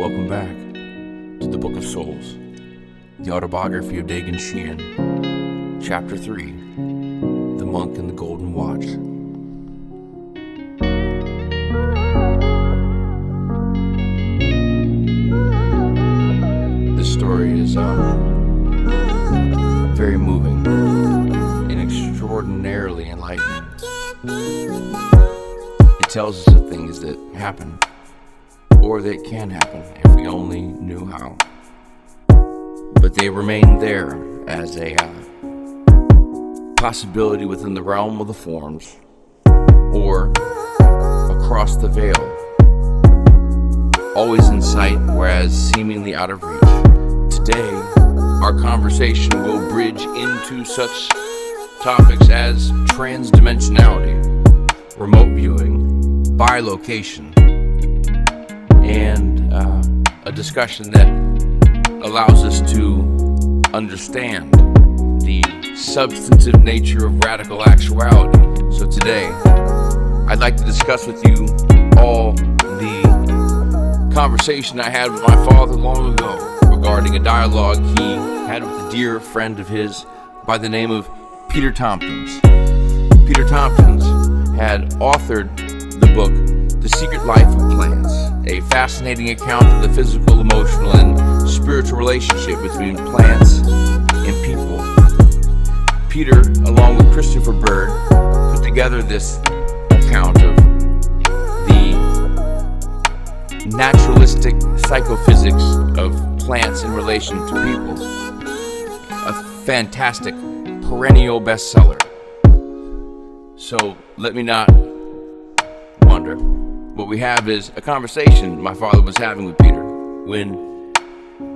Welcome back to the Book of Souls, the Autobiography of Daegan Sheehan, Chapter 3, The Monk and the Golden Watch. This story is very moving and extraordinarily enlightening. It tells us of things that happen, or that can happen if we only knew how. But they remain there as a possibility within the realm of the forms, or across the veil, always in sight, whereas seemingly out of reach. Today, our conversation will bridge into such topics as transdimensionality, remote viewing, bilocation, and a discussion that allows us to understand the substantive nature of radical actuality. So today, I'd like to discuss with you all the conversation I had with my father long ago regarding a dialogue he had with a dear friend of his by the name of Peter Tompkins. Peter Tompkins had authored the book The Secret Life of Plants, a fascinating account of the physical, emotional, and spiritual relationship between plants and people. Peter, along with Christopher Bird, put together this account of the naturalistic psychophysics of plants in relation to people. A fantastic, perennial bestseller. So let me not wonder. What we have is a conversation my father was having with Peter when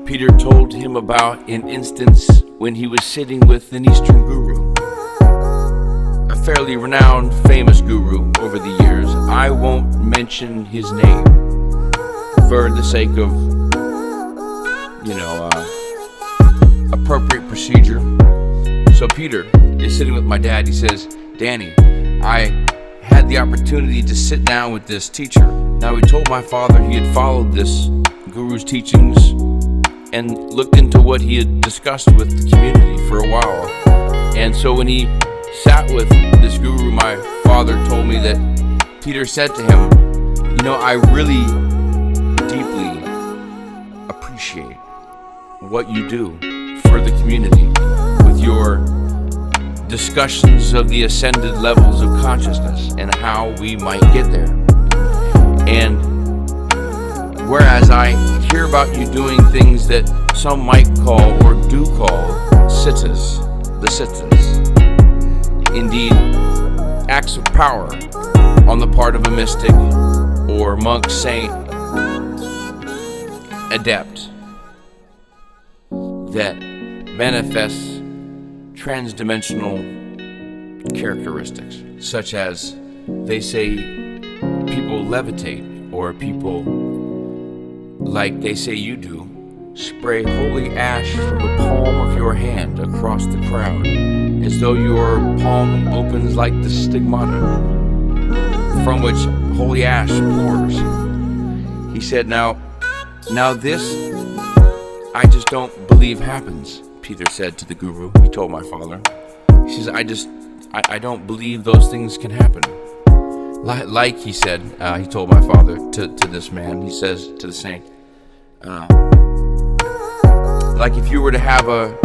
Peter told him about an instance when he was sitting with an Eastern guru, a fairly renowned, famous guru over the years. I won't mention his name for the sake of, appropriate procedure. So Peter is sitting with my dad. He says, "Danny, I had the opportunity to sit down with this teacher. Now, he told my father he had followed this guru's teachings and looked into what he had discussed with the community for a while. And so when he sat with this guru, my father told me that Peter said to him, I really deeply appreciate what you do for the community with your discussions of the ascended levels of consciousness and how we might get there. And whereas I hear about you doing things that some might call or do call sittas, the sittas, indeed acts of power on the part of a mystic or monk, saint, adept that manifests transdimensional characteristics, such as they say people levitate, or people, like they say you do, spray holy ash from the palm of your hand across the crowd, as though your palm opens like the stigmata from which holy ash pours. He said, now this I just don't believe happens, Peter said to the guru. He told my father. He says, I don't believe those things can happen. Like he said, he told my father to this man, he says to the saint, like if you were to have a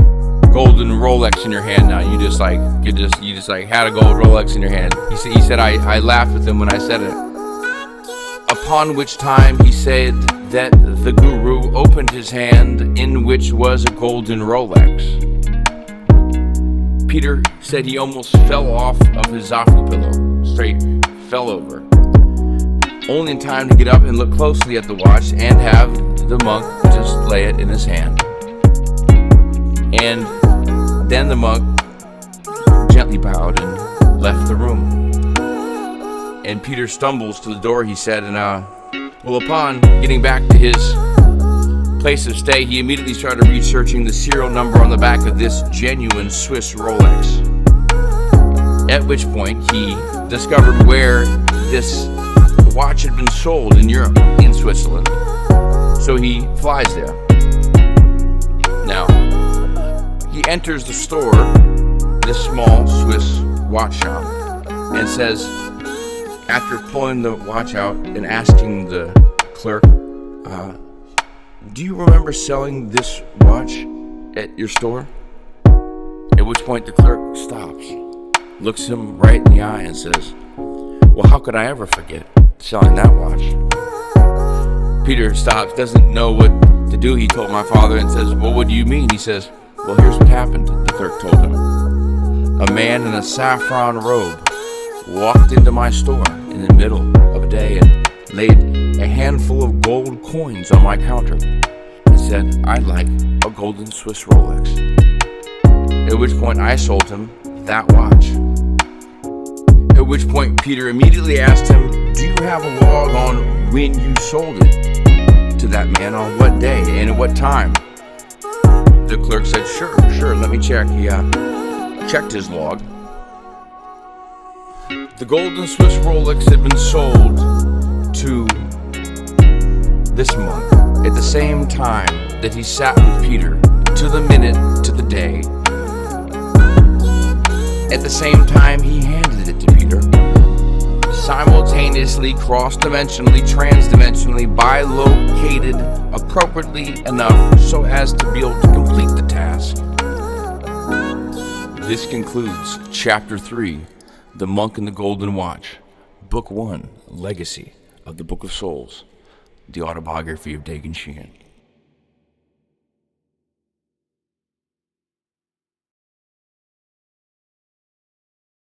golden Rolex in your hand now, you just had a gold Rolex in your hand. He said, I laughed with him when I said it. Upon which time he said that the guru opened his hand, in which was a golden Rolex. Peter said he almost fell off of his zafu pillow, straight fell over, only in time to get up and look closely at the watch and have the monk just lay it in his hand. And then the monk gently bowed and left the room. And Peter stumbles to the door, he said, and upon getting back to his place of stay, he immediately started researching the serial number on the back of this genuine Swiss Rolex. At which point he discovered where this watch had been sold in Europe, in Switzerland, So he flies there. Now, he enters the store, this small Swiss watch shop, and says, after pulling the watch out and asking the clerk, do you remember selling this watch at your store? At which point the clerk stops, looks him right in the eye and says, well, how could I ever forget selling that watch? Peter stops, doesn't know what to do. He told my father and says, well, what do you mean? He says, well, here's what happened, the clerk told him. A man in a saffron robe walked into my store in the middle of a day and laid a handful of gold coins on my counter and said, I'd like a golden Swiss Rolex. At which point I sold him that watch. At which point Peter immediately asked him, do you have a log on when you sold it to that man, on what day and at what time? The clerk said, sure, let me check. He checked his log. The golden Swiss Rolex had been sold to this monk at the same time that he sat with Peter, to the minute, to the day. At the same time he handed it to Peter, simultaneously, cross-dimensionally, trans-dimensionally, bilocated appropriately enough so as to be able to complete the task. This concludes Chapter 3, The Monk and the Golden Watch, Book 1, Legacy of the Book of Souls, the Autobiography of Daegan Sheehan.